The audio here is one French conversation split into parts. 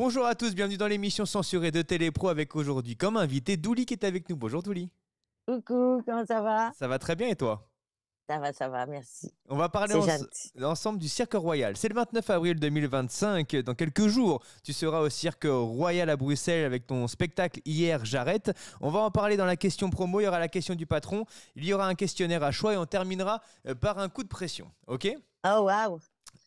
Bonjour à tous, bienvenue dans l'émission censurée de Télépro avec aujourd'hui comme invité Douli qui est avec nous. Bonjour Douli. Coucou, comment ça va? Ça va très bien et toi? Ça va, merci. On va parler C'est gentil. ensemble du Cirque Royal. C'est le 29 avril 2025. Dans quelques jours, tu seras au Cirque Royal à Bruxelles avec ton spectacle Hier j'arrête. On va en parler dans la question promo. Il y aura la question du patron. Il y aura un questionnaire à choix et on terminera par un coup de pression. Ok? Oh, waouh!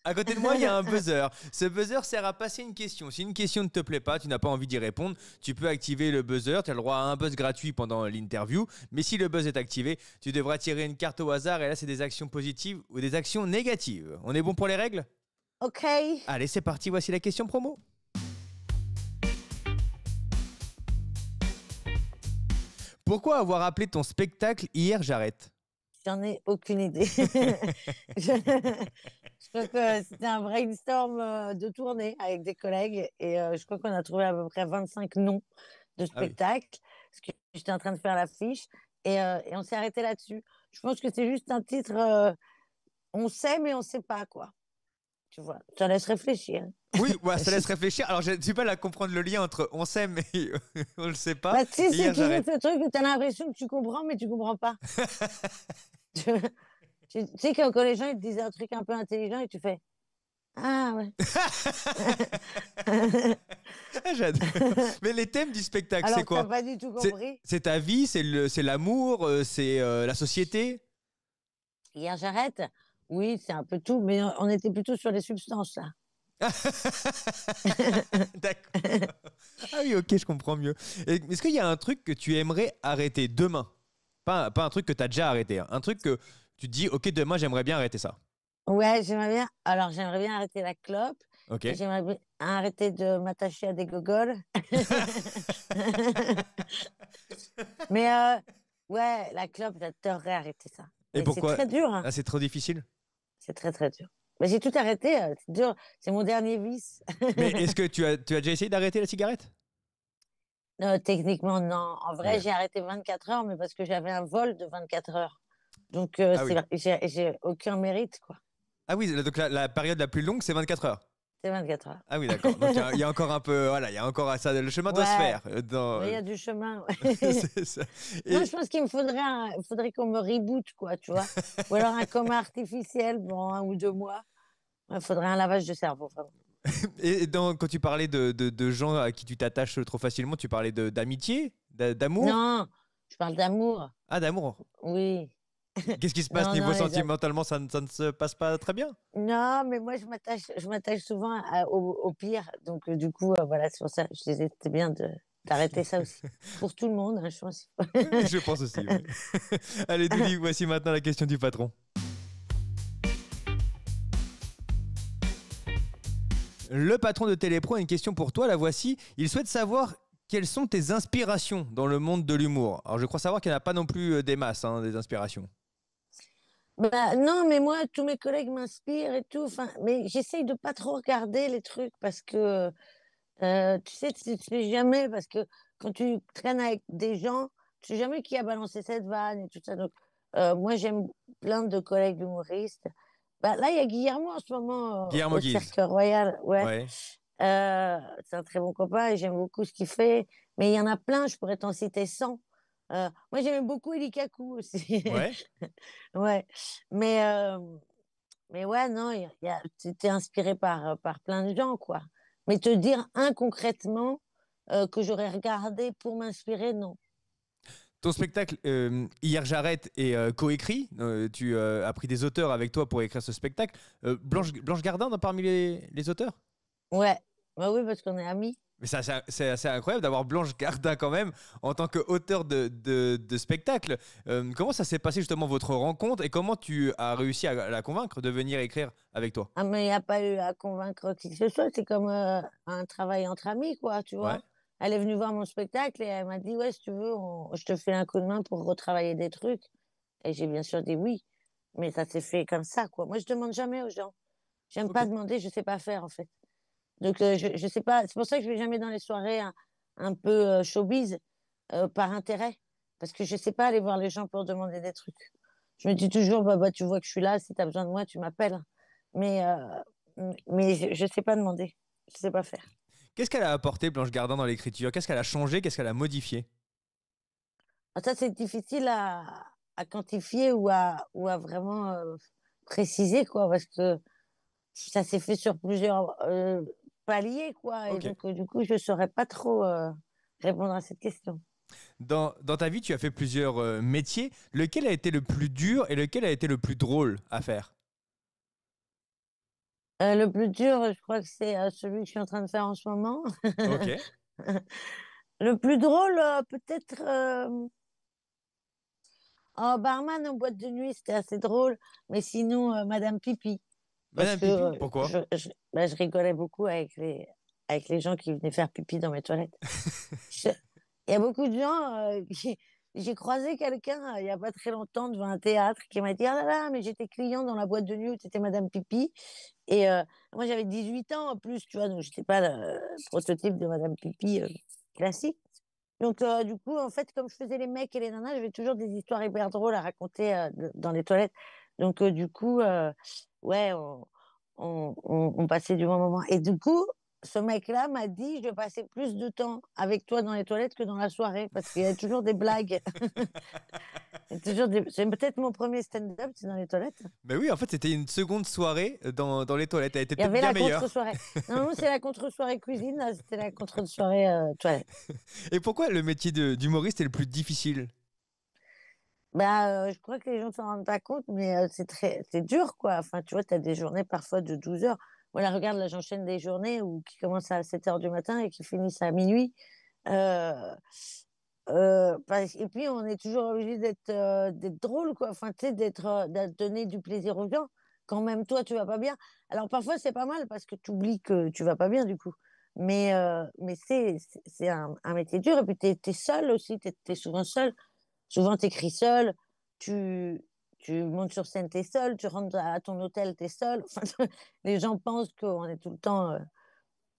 À côté de moi, il y a un buzzer. Ce buzzer sert à passer une question. Si une question ne te plaît pas, tu n'as pas envie d'y répondre, tu peux activer le buzzer. Tu as le droit à un buzz gratuit pendant l'interview. Mais si le buzz est activé, tu devras tirer une carte au hasard. Et là, c'est des actions positives ou des actions négatives. On est bon pour les règles? Ok. Allez, c'est parti. Voici la question promo. Pourquoi avoir appelé ton spectacle Hier j'arrête? J'en ai aucune idée. Je crois que c'était un brainstorm de tournée avec des collègues et je crois qu'on a trouvé à peu près 25 noms de Ah oui. spectacles parce que j'étais en train de faire l'affiche et on s'est arrêté là-dessus. Je pense que c'est juste un titre, on sait mais on sait pas quoi. Tu vois, ça laisse réfléchir. Oui, ouais, ça laisse réfléchir. Alors, j'ai du mal à comprendre le lien entre on sait mais on le sait pas. Bah, tu sais, Et c'est hier toujours j'arrête. ce truc où tu as l'impression que tu comprends, mais tu comprends pas. Tu sais, quand les gens ils te disent un truc un peu intelligent et tu fais Ah ouais. Ah, j'adore. Mais les thèmes du spectacle, c'est Alors que t'as quoi? pas du tout compris. C'est ta vie, c'est l'amour, c'est la société? Hier, j'arrête. Oui, c'est un peu tout, mais on était plutôt sur les substances là. D'accord. Ah oui, ok, je comprends mieux. Est-ce qu'il y a un truc que tu aimerais arrêter demain? Pas un truc que tu as déjà arrêté, hein. Un truc que tu te dis, ok, demain, j'aimerais bien arrêter ça. Ouais, j'aimerais bien. Alors, j'aimerais bien arrêter la clope Ok. et j'aimerais bien arrêter de m'attacher à des gogoles. Mais ouais, la clope, j'adorerais arrêter ça. Et Mais c'est pourquoi? très dur, hein. Ah, c'est trop difficile. C'est très, très dur. Mais j'ai tout arrêté. C'est dur. C'est mon dernier vice. Mais est-ce que tu as déjà essayé d'arrêter la cigarette? Techniquement, non. En vrai, Ouais. j'ai arrêté 24 heures, mais parce que j'avais un vol de 24 heures. Donc, Ah oui. j'ai aucun mérite, quoi. Ah oui, donc la période la plus longue, c'est 24 heures. C'est 24 heures. Ah oui, d'accord. Donc il y a encore un peu, voilà, il y a encore ça. Le chemin doit se Ouais, faire. Dans... mais il y a du chemin. c'est ça. Non, Et je pense qu'il me faudrait, faudrait qu'on me reboot, quoi, tu vois. Ou alors un coma artificiel, bon, 1 ou 2 mois. Il faudrait un lavage de cerveau, vraiment. quand tu parlais de gens à qui tu t'attaches trop facilement, tu parlais d'amitié, d'amour? Non, je parle d'amour. Ah, d'amour. Oui. Qu'est-ce qui se passe Non, niveau non, sentimentalement? Ça ne se passe pas très bien? non, mais moi, je m'attache souvent au pire. Donc, du coup, voilà, c'est pour ça, je disais, c'était bien d'arrêter ça aussi. Pour tout le monde, hein, je pense. Je pense aussi, ouais. Allez, Douli, voici maintenant la question du patron. Le patron de Télépro a une question pour toi, la voici. Il souhaite savoir quelles sont tes inspirations dans le monde de l'humour. Alors, je crois savoir qu'il n'y en a pas non plus des masses, hein, des inspirations. Bah, non, mais moi, tous mes collègues m'inspirent et tout. Enfin, mais j'essaye de pas trop regarder les trucs parce que, tu sais, tu sais jamais, parce que quand tu traînes avec des gens, tu sais jamais qui a balancé cette vanne et tout ça. Donc, moi, j'aime plein de collègues humoristes. Bah, là, il y a Guillermo en ce moment Guillermo au Guise. Cirque Royal. Ouais. Ouais. C'est un très bon copain et j'aime beaucoup ce qu'il fait. Mais il y en a plein, je pourrais t'en citer 100. Moi, j'aimais beaucoup Eli Kaku aussi. Ouais. Ouais. Mais, euh, mais ouais, non, t'es inspiré par plein de gens, quoi. Mais te dire un concrètement que j'aurais regardé pour m'inspirer, non. Ton spectacle, Hier j'arrête, est coécrit. Tu as pris des auteurs avec toi pour écrire ce spectacle. Blanche Gardin parmi les auteurs? Ouais. Bah oui, parce qu'on est amis. Mais c'est assez incroyable d'avoir Blanche Gardin quand même en tant qu'auteur de spectacle. Comment ça s'est passé justement votre rencontre et comment tu as réussi à la convaincre de venir écrire avec toi? Ah, mais il n'y a pas eu à convaincre qui que ce soit. C'est comme un travail entre amis, quoi, tu Ouais. vois. Elle est venue voir mon spectacle et elle m'a dit, ouais, si tu veux, je te fais un coup de main pour retravailler des trucs. Et j'ai bien sûr dit oui. Mais ça s'est fait comme ça, quoi. Moi, je demande jamais aux gens. J'aime Ok. pas demander, je sais pas faire, en fait. Donc, je sais pas. C'est pour ça que je vais jamais dans les soirées un peu showbiz par intérêt. Parce que je sais pas aller voir les gens pour demander des trucs. Je me dis toujours, bah, tu vois que je suis là, si tu as besoin de moi, tu m'appelles. Mais, mais je sais pas demander. Je sais pas faire. Qu'est-ce qu'elle a apporté, Blanche Gardin, dans l'écriture? Qu'est-ce qu'elle a changé? Qu'est-ce qu'elle a modifié? Ah, ça, c'est difficile à quantifier ou à vraiment préciser, quoi, parce que ça s'est fait sur plusieurs paliers, quoi. Et Ok. donc, du coup, je ne saurais pas trop répondre à cette question. Dans ta vie, tu as fait plusieurs métiers. Lequel a été le plus dur et lequel a été le plus drôle à faire? Le plus dur, je crois que c'est celui que je suis en train de faire en ce moment. Ok. Le plus drôle, peut-être oh, barman en boîte de nuit, c'était assez drôle. Mais sinon, Madame Pipi. Parce Madame que Pipi, pourquoi? bah, je rigolais beaucoup avec les gens qui venaient faire pipi dans mes toilettes. Je- Il y a beaucoup de gens j'ai croisé quelqu'un il n'y a pas très longtemps devant un théâtre qui m'a dit: ah là là, mais j'étais client dans la boîte de nuit où c'était Madame Pipi. Et moi, j'avais 18 ans en plus, tu vois, donc je n'étais pas le prototype de Madame Pipi classique. Donc, du coup, en fait, comme je faisais les mecs et les nanas, j'avais toujours des histoires hyper drôles à raconter dans les toilettes. Donc, du coup, ouais, on passait du bon moment. Et du coup, ce mec-là m'a dit: je vais passer plus de temps avec toi dans les toilettes que dans la soirée, parce qu'il y a toujours des blagues. Il y a toujours des... C'est peut-être mon premier stand-up, c'est dans les toilettes. Ben oui, en fait, c'était une seconde soirée dans les toilettes. Elle était Il y peut-être avait bien la meilleure. contre-soirée. Non, c'est la contre-soirée cuisine, là, c'était la contre-soirée toilette. Et pourquoi le métier d'humoriste est le plus difficile? Bah, je crois que les gens ne s'en rendent pas compte, mais c'est dur, quoi. Enfin, tu vois, tu as des journées parfois de 12 heures. Voilà, regarde, là, j'enchaîne des journées qui commencent à 7 heures du matin et qui finissent à minuit. Euh, et puis, on est toujours obligé d'être drôle, quoi. Enfin, tu sais, de donner du plaisir aux gens quand même toi, tu vas pas bien. Alors, parfois, c'est pas mal parce que tu oublies que tu vas pas bien, du coup. Mais c'est un métier dur. Et puis, tu es seul aussi. Tu es souvent seul. Souvent, tu écris seul, tu, tu montes sur scène, tu es seul, tu rentres à ton hôtel, tu es seul. Enfin, les gens pensent qu'on est tout le temps.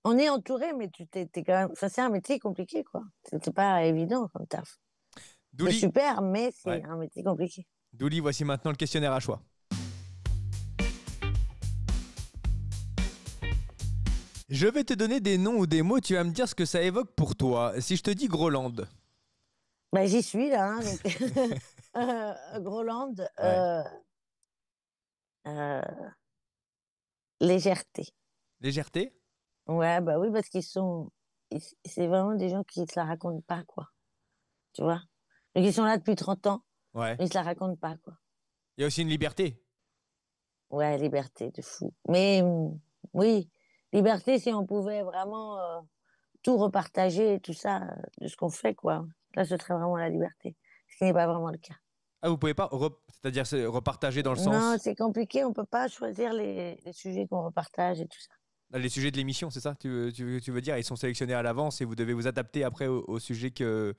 On est entouré, mais t'es quand même. Enfin, c'est un métier compliqué, quoi. C'est pas évident comme taf. C'est Douli, super, mais c'est ouais. un métier compliqué. Douli, voici maintenant le questionnaire à choix. Je vais te donner des noms ou des mots, tu vas me dire ce que ça évoque pour toi. Si je te dis Groland. Bah, j'y suis là, hein, donc Groland, Ouais. euh, légèreté. Légèreté? Ouais, bah oui, parce c'est vraiment des gens qui se la racontent pas, quoi. Tu vois? Donc, ils sont là depuis 30 ans, Ouais. mais ils se la racontent pas, quoi. Il y a aussi une liberté. Ouais, liberté de fou. Mais oui, liberté si on pouvait vraiment tout repartager et tout ça de ce qu'on fait, quoi. Là, ce serait vraiment la liberté. Ce qui n'est pas vraiment le cas. Ah, vous pouvez pas, c'est-à-dire repartager dans le Non, sens, c'est compliqué. On peut pas choisir les sujets qu'on repartage et tout ça. les sujets de l'émission, c'est ça? Tu veux dire, ils sont sélectionnés à l'avance et vous devez vous adapter après au sujet qu'on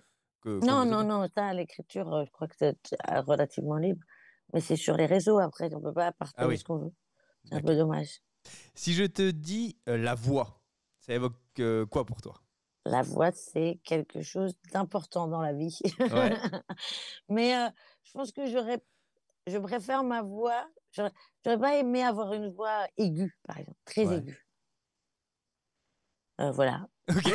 Non, vous a non, dit? non. Ça, l'écriture, je crois que c'est relativement libre. Mais c'est sur les réseaux après. On peut pas Ah partager oui, ce qu'on veut. C'est un peu ok. dommage. Si je te dis la voix, ça évoque quoi pour toi? La voix, c'est quelque chose d'important dans la vie. Ouais. Mais je pense que je préfère ma voix. J'aurais pas aimé avoir une voix aiguë, par exemple, très Ouais. aiguë. Voilà. Ok.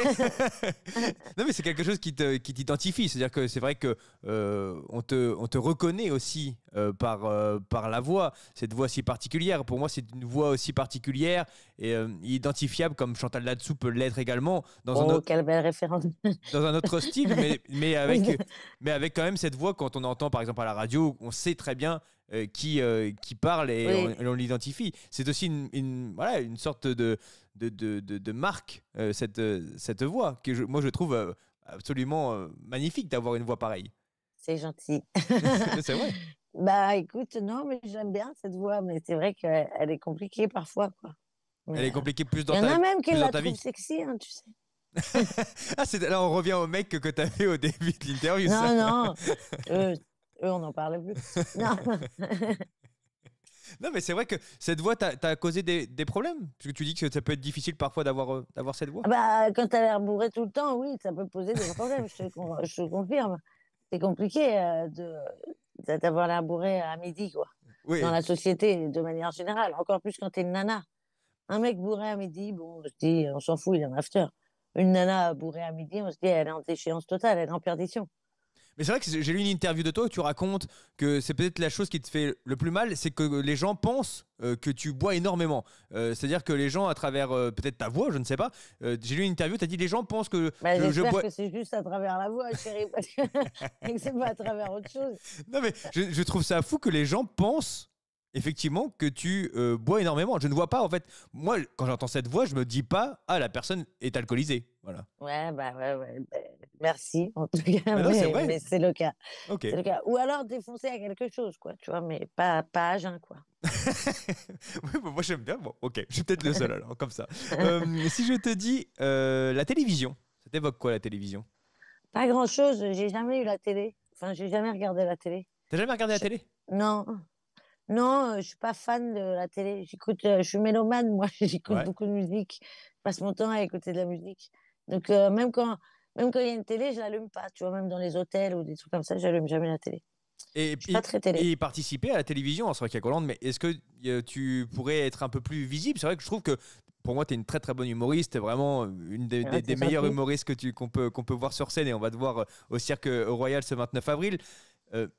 Non, mais c'est quelque chose qui t'identifie. C'est-à-dire que c'est vrai que on te reconnaît aussi par la voix, cette voix si particulière. Pour moi, c'est une voix aussi particulière et identifiable comme Chantal Latsou peut l'être également Oh, quelle belle référence. dans un autre style, Oui, mais avec quand même cette voix, quand on entend par exemple à la radio, on sait très bien qui parle oui, et on l'identifie. C'est aussi voilà, une sorte de marque, cette voix, moi je trouve absolument magnifique d'avoir une voix pareille. c'est gentil. Mais c'est vrai, Bah écoute, non, mais j'aime bien cette voix, mais c'est vrai qu'elle est compliquée parfois, quoi. elle est Mais compliquée il y en a même qui plus dans la ta trouvent vie. sexy, hein, tu sais. Ah, là on revient au mec que tu avais au début de l'interview, ça. Non, non, eux, on n'en parle plus. Non. Non, mais c'est vrai que cette voix t'a causé des problèmes. Parce que tu dis que ça peut être difficile parfois d'avoir cette voix. Ah bah, quand t'as l'air bourré tout le temps, oui, ça peut poser des problèmes, je te confirme. C'est compliqué d'avoir l'air bourré à midi, quoi. Dans Oui, la société, de manière générale. Encore plus quand t'es une nana. Un mec bourré à midi, bon, je dis, on s'en fout, il est en after. une nana bourrée à midi, on se dit, elle est en déchéance totale, elle est en perdition. Mais c'est vrai que j'ai lu une interview de toi où tu racontes que c'est peut-être la chose qui te fait le plus mal, c'est que les gens pensent que tu bois énormément. C'est-à-dire que les gens, à travers peut-être ta voix, je ne sais pas, j'ai lu une interview, tu as dit les gens pensent que Bah, je j'espère bois. que c'est juste à travers la voix, chérie, parce que, et que c'est pas à travers autre chose. Non, mais je trouve ça fou que les gens pensent effectivement que tu bois énormément. Je ne vois pas, en fait, moi, quand j'entends cette voix, je me dis pas, ah, la personne est alcoolisée. Voilà. Ouais, bah ouais, ouais. Bah, merci, en tout cas, Mais non, c'est mais vrai. c'est le cas. Ok. C'est le cas. Ou alors défoncer à quelque chose, quoi, tu vois, mais pas à jeun, quoi. Oui, bah, moi j'aime bien. Bon, ok, je suis peut-être le seul alors, comme ça. Si je te dis la télévision, ça t'évoque quoi la télévision? Pas grand-chose, j'ai jamais eu la télé. Enfin, j'ai jamais regardé la télé. T'as jamais regardé la Je- télé? Non, non, je suis pas fan de la télé. J'écoute, je suis mélomane, moi, j'écoute Ouais. beaucoup de musique. Je passe mon temps à écouter de la musique. Donc, même quand il y a une télé, je l'allume pas. Tu vois, même dans les hôtels ou des trucs comme ça, j'allume jamais la télé. Et, Je suis pas et, très télé. et participer à la télévision, on sera qu'à Hollande, mais est-ce que tu pourrais être un peu plus visible? C'est vrai que je trouve que pour moi, tu es une très très bonne humoriste, t'es vraiment une des, Ouais, des c'est meilleures gentil. humoristes qu'on peut voir sur scène et on va te voir au Cirque Royal ce 29 avril.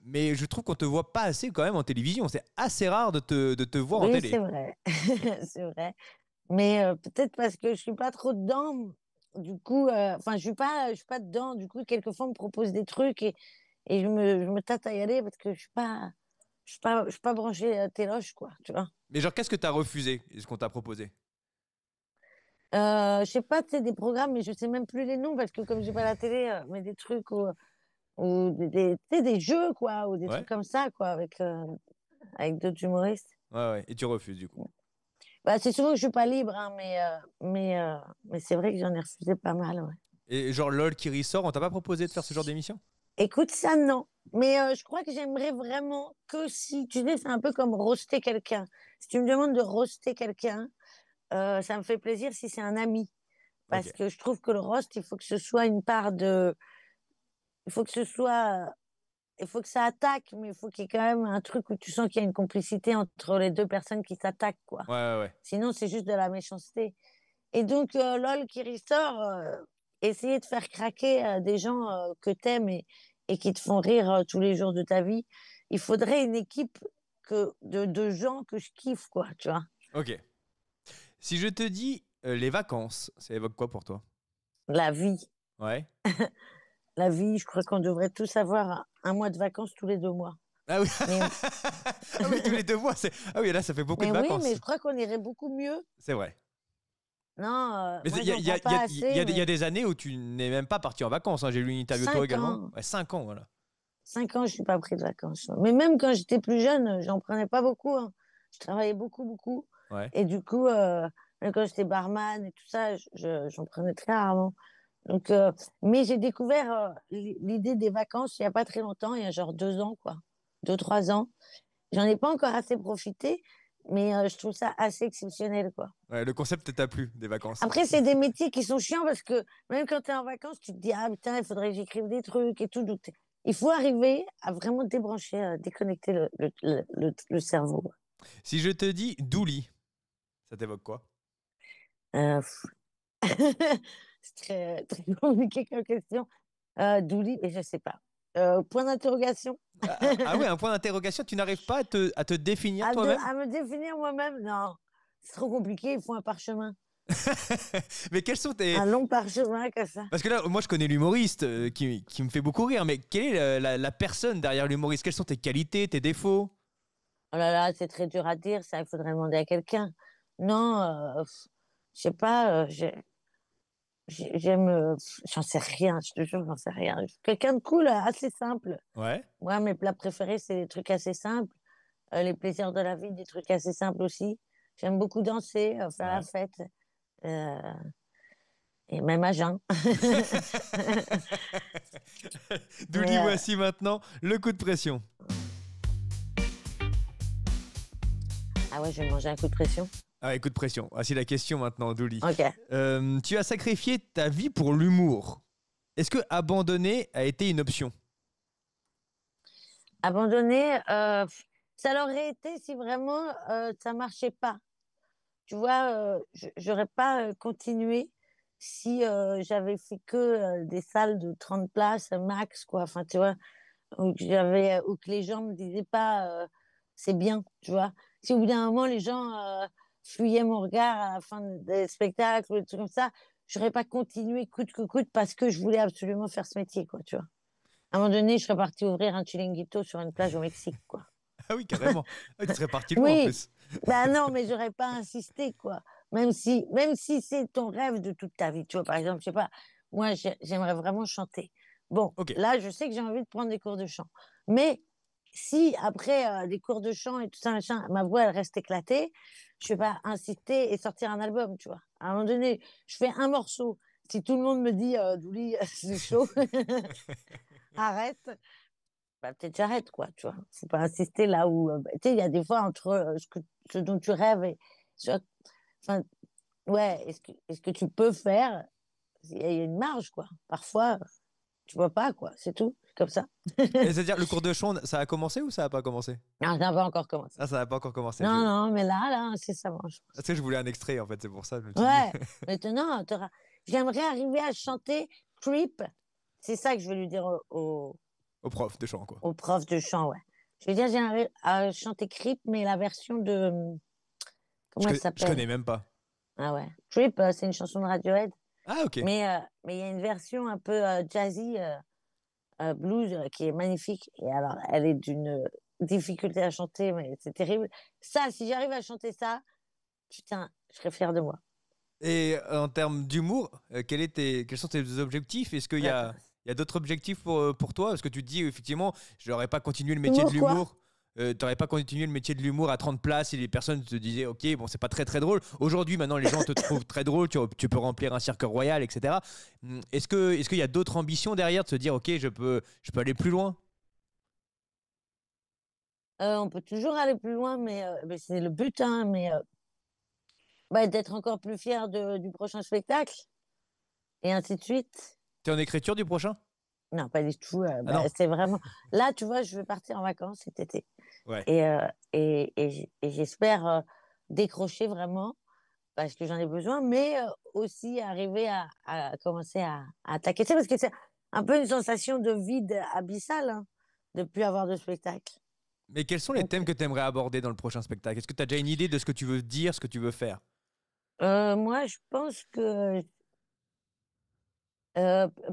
Mais je trouve qu'on te voit pas assez quand même en télévision. C'est assez rare de te voir en Oui, télé. c'est vrai. C'est vrai. Mais peut-être parce que je suis pas trop dedans. Du coup, enfin, je suis pas dedans. Du coup, quelquefois, on me propose des trucs et je me tâte à y aller parce que je suis pas branchée téloche, quoi, tu vois. Mais genre, qu'est-ce que tu as refusé, ce qu'on t'a proposé? Je sais pas, tu sais, des programmes, mais je sais même plus les noms parce que comme j'ai pas la télé, mais des trucs ou tu sais, des jeux, quoi, ou des Ouais, trucs comme ça, quoi, avec d'autres humoristes. ouais, ouais. Et tu refuses du coup. Bah, c'est souvent que je suis pas libre, hein, mais c'est vrai que j'en ai refusé pas mal, ouais. Et genre, LOL qui ressort, on t'a pas proposé de faire ce genre d'émission? Écoute, ça, non. Mais je crois que j'aimerais vraiment que si, tu sais, c'est un peu comme roaster quelqu'un. Si tu me demandes de roaster quelqu'un, ça me fait plaisir si c'est un ami. Ok. Parce que je trouve que le roast, il faut que ce soit une part de... Il faut que ce soit... Il faut que ça attaque, mais il faut qu'il y ait quand même un truc où tu sens qu'il y a une complicité entre les deux personnes qui s'attaquent, quoi. Ouais, ouais, ouais. Sinon, c'est juste de la méchanceté. Et donc, LOL qui ressort, essayer de faire craquer des gens que t'aimes et qui te font rire tous les jours de ta vie. Il faudrait une équipe de gens que je kiffe, quoi, tu vois. Ok. Si je te dis les vacances, ça évoque quoi pour toi? La vie. Ouais. La vie, je crois qu'on devrait tous avoir un mois de vacances tous les 2 mois. Ah oui. Mais, Ah oui, tous les 2 mois, c'est. Ah oui, là, ça fait beaucoup de mais oui, mais vacances. je crois qu'on irait beaucoup mieux. C'est vrai. Non, Mais moi, il y a, j'en il y a- prends il y a- pas il y assez, a des il y a mais des années où tu n'es même pas parti en vacances, hein. J'ai lu une interview de toi cinq également. ans. Ouais, 5 ans, voilà. 5 ans, je suis pas pris de vacances. Mais même quand j'étais plus jeune, j'en prenais pas beaucoup, hein. Je travaillais beaucoup, beaucoup. Ouais. Et du coup, même quand j'étais barman et tout ça, j'en prenais très rarement. Donc, mais j'ai découvert l'idée des vacances il y a pas très longtemps, il y a genre 2 ans, quoi. 2, 3 ans. J'en ai pas encore assez profité, mais je trouve ça assez exceptionnel, quoi. Ouais, le concept t'a plu des vacances. Après, c'est des métiers qui sont chiants parce que même quand tu es en vacances, tu te dis, ah putain, il faudrait que j'écrive des trucs et tout. Donc, il faut arriver à vraiment débrancher, déconnecter le cerveau. Si je te dis Douli, ça t'évoque quoi? Pff. C'est très, très compliqué comme question. Douli, et je sais pas. Point d'interrogation. Ah ouais, un point d'interrogation, tu n'arrives pas à te définir toi-même? À me définir moi-même, non. C'est trop compliqué, il faut un parchemin. Mais quels sont tes. Un long parchemin comme ça. Parce que là, moi, je connais l'humoriste qui me fait beaucoup rire, mais quelle est la personne derrière l'humoriste? Quelles sont tes qualités, tes défauts? Oh là là, c'est très dur à dire, ça, il faudrait demander à quelqu'un. Non, je sais pas, j'aime, j'en sais rien, je te jure, j'en sais rien. Quelqu'un de cool, assez simple. Ouais. Moi, mes plats préférés, c'est des trucs assez simples. Les plaisirs de la vie, des trucs assez simples aussi. J'aime beaucoup danser, faire la Ouais. fête, euh, et même à jeun. Douli, Mais, voici maintenant le coup de pression. ah ouais, je vais manger un coup de pression. Ah, coup de pression. Voici la question maintenant, Douli. Ok. Tu as sacrifié ta vie pour l'humour. Est-ce que abandonner a été une option? Abandonner, ça l'aurait été si vraiment ça marchait pas. Tu vois, j'aurais pas continué. si j'avais fait que des salles de 30 places max, quoi. Enfin, tu vois, ou que les gens me disaient pas c'est bien, tu vois. Si au bout d'un moment, les gens fuyaient mon regard à la fin des spectacles ou des trucs comme ça, j'aurais pas continué coûte que coûte parce que je voulais absolument faire ce métier, quoi, tu vois. À un moment donné, je serais partie ouvrir un chiringuito sur une plage au Mexique, quoi. Ah oui, carrément. Ah, tu serais parti loin en Oui, plus. ben non, mais j'aurais pas insisté, quoi. Même si c'est ton rêve de toute ta vie, tu vois, par exemple, je sais pas, moi, j'aimerais vraiment chanter. Bon, Ok. là, je sais que j'ai envie de prendre des cours de chant. Mais si après des cours de chant et tout ça, machin, ma voix, elle reste éclatée, je vais pas insister et sortir un album, tu vois. À un moment donné, je fais un morceau. Si tout le monde me dit, Douli, c'est chaud, arrête, bah, peut-être j'arrête, quoi, tu vois. Faut pas insister là où, tu sais, il y a des fois entre ce dont tu rêves et, enfin, ouais, est-ce que tu peux faire, il y a une marge, quoi. Parfois, tu vois pas, quoi, c'est tout, c'est comme ça. Et c'est-à-dire, le cours de chant, ça a commencé ou ça a pas commencé? Non, ça n'a pas encore commencé. Ah, ça n'a pas encore commencé. Non, non, mais là, c'est ça, bon, je Tu pense. sais, je voulais un extrait, en fait, c'est pour ça, je me suis dit. Ouais, maintenant, j'aimerais arriver à chanter Creep. C'est ça que je vais lui dire Au prof de chant, quoi. au prof de chant, ouais. Je vais dire, j'aimerais à chanter Creep, mais la version de, comment elle Je s'appelle? connais même pas. Ah ouais. Creep, c'est une chanson de Radiohead. Ah, ok. Mais il y a une version un peu jazzy, blues, qui est magnifique. Et alors, elle est d'une difficulté à chanter, mais c'est terrible. Ça, si j'arrive à chanter ça, putain, je serais fière de moi. Et en termes d'humour, quels sont tes objectifs? Est-ce qu'il y Ouais. a, il y a d'autres objectifs pour toi? Parce que tu te dis, effectivement, je n'aurais pas continué le métier de Humour, quoi? l'humour. Tu n'aurais pas continué le métier de l'humour à 30 places et les personnes te disaient, ok, bon, c'est pas très très drôle. Aujourd'hui, maintenant, les gens te trouvent très drôle, tu peux remplir un cirque royal, etc. Est-ce qu'il y a d'autres ambitions derrière de se dire, ok, je peux aller plus loin? On peut toujours aller plus loin, mais c'est le but, hein, bah, d'être encore plus fière du prochain spectacle, et ainsi de suite. Tu es en écriture du prochain? Non, pas du tout. Ah Bah, non. c'est vraiment. Là, tu vois, je vais partir en vacances cet été. Ouais. Et j'espère décrocher vraiment, parce que j'en ai besoin, mais aussi arriver à commencer à attaquer. C'est parce que c'est un peu une sensation de vide abyssal, hein, de plus avoir de spectacle. Mais quels sont les Donc, thèmes que tu aimerais aborder dans le prochain spectacle? Est-ce que tu as déjà une idée de ce que tu veux dire, ce que tu veux faire? moi, je pense que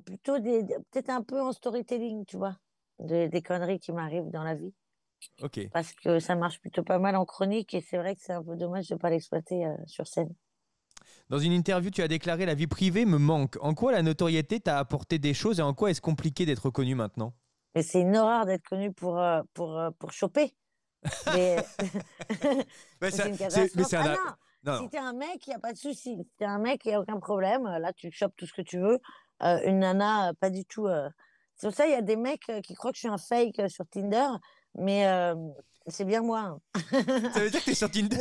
plutôt peut-être un peu en storytelling, tu vois, des conneries qui m'arrivent dans la vie. Ok. Parce que ça marche plutôt pas mal en chronique et c'est vrai que c'est un peu dommage de ne pas l'exploiter sur scène. Dans une interview, tu as déclaré: la vie privée me manque. En quoi la notoriété t'a apporté des choses et en quoi est-ce compliqué d'être reconnu maintenant? Mais c'est une horreur d'être connu pour choper. Mais Mais c'est une mais catastrophe. c'est Ah un. non, Non, non. si t'es un mec, il n'y a pas de souci. Si t'es un mec, il n'y a aucun problème. Là, tu chopes tout ce que tu veux. Une nana, pas du tout. C'est pour ça, il y a des mecs qui croient que je suis un fake sur Tinder, mais c'est bien moi, hein. Ça veut dire que t'es sur Tinder?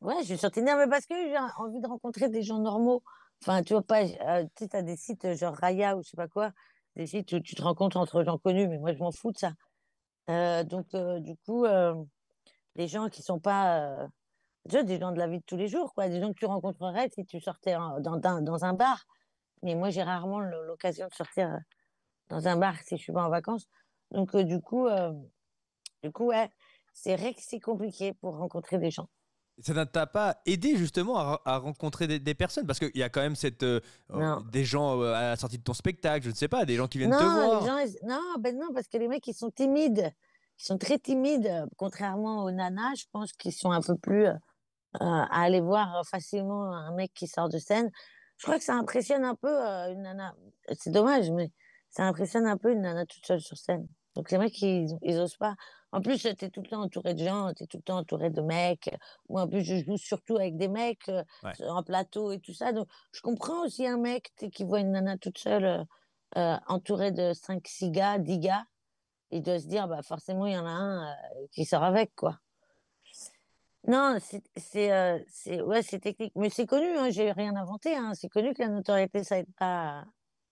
Ouais, je suis sur Tinder, mais parce que j'ai envie de rencontrer des gens normaux. Enfin, tu vois pas, tu sais, t'as des sites genre Raya ou je sais pas quoi, des sites où tu te rencontres entre gens connus, mais moi, je m'en fous de ça. Donc, du coup, les gens qui sont pas, tu vois, des gens de la vie de tous les jours, quoi, des gens que tu rencontrerais si tu sortais dans un bar. Mais moi, j'ai rarement l'occasion de sortir dans un bar si je suis pas en vacances. Donc, du coup, ouais, c'est vrai que c'est compliqué pour rencontrer des gens. Ça ne t'a pas aidé justement à rencontrer des personnes? Parce qu'il y a quand même Non. des gens à la sortie de ton spectacle, je ne sais pas, des gens qui viennent te Non, les voir. gens, non, ben non, parce que les mecs, ils sont timides. Ils sont très timides, contrairement aux nanas, je pense qu'ils sont un peu plus à aller voir facilement un mec qui sort de scène. Je crois que ça impressionne un peu une nana. C'est dommage, mais ça impressionne un peu une nana toute seule sur scène. Donc les mecs, ils osent pas. En plus, t'es tout le temps entouré de gens, t'es tout le temps entouré de mecs. Moi, en plus, je joue surtout avec des mecs Ouais. en plateau et tout ça. Donc, je comprends aussi un mec qui voit une nana toute seule entourée de 5 6 gars, 10 gars. Il doit se dire, bah, forcément, il y en a un qui sort avec, quoi. Non, ouais, c'est technique. Mais c'est connu, hein, j'ai rien inventé, hein. C'est connu que la notoriété, ça aide pas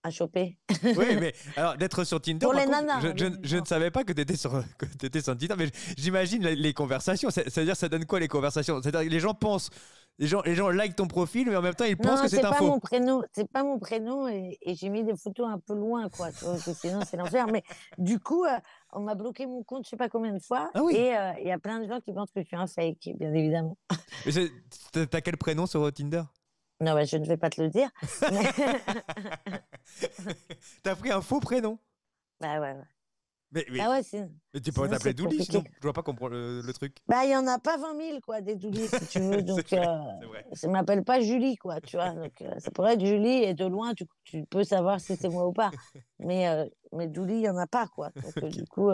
à choper. Oui, mais alors d'être sur Tinder, Pour par les contre, nanas, hein, bien je ne évidemment. savais pas que tu étais que t'étais sur Tinder, mais j'imagine les conversations. C'est-à-dire, ça donne quoi les conversations? C'est-à-dire que les gens pensent Les gens like ton profil, mais en même temps, ils pensent Non, que c'est c'est un pas faux. mon prénom, c'est pas mon prénom et j'ai mis des photos un peu loin, quoi, tu vois, parce que sinon c'est l'enfer. Mais du coup, on m'a bloqué mon compte, je sais pas combien de fois, Ah oui. et il y a plein de gens qui pensent que je suis un fake, bien évidemment. Mais t'as quel prénom sur Tinder? Non, bah, je ne vais pas te le dire, mais T'as pris un faux prénom. bah ouais, ouais. Mais, mais, Ah ouais, mais tu peux sinon t'appeler c'est Douli, compliqué. sinon. Je vois pas comprendre le truc. Bah, il y en a pas 20 000, quoi, des doulis, si tu veux. C'est Donc, vrai, c'est vrai. ça m'appelle pas Julie, quoi, tu vois. Donc, ça pourrait être Julie, et de loin, tu peux savoir si c'est moi ou pas. Mais Douli, il y en a pas, quoi. Donc, Ok. du coup,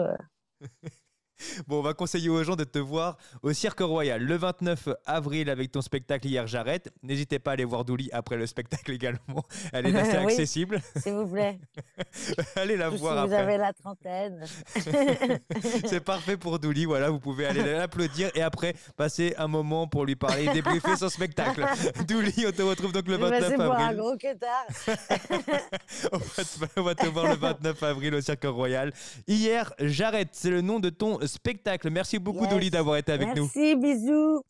Bon, on va conseiller aux gens de te voir au Cirque Royal le 29 avril avec ton spectacle Hier j'arrête. N'hésitez pas à aller voir Douli après le spectacle également. Elle est assez oui, accessible. s'il vous plaît. Allez la Surtout si voir vous après. avez la trentaine. C'est parfait pour Douli. Voilà, vous pouvez aller l'applaudir et après passer un moment pour lui parler et débriefer son spectacle. Douli, on te retrouve donc le Je vais 29 passer pour un avril. gros quêtard. On va te voir le 29 avril au Cirque Royal. Hier, j'arrête. C'est le nom de ton spectacle. Merci beaucoup, Dolly, Yes. d'avoir été avec nous. Merci, bisous.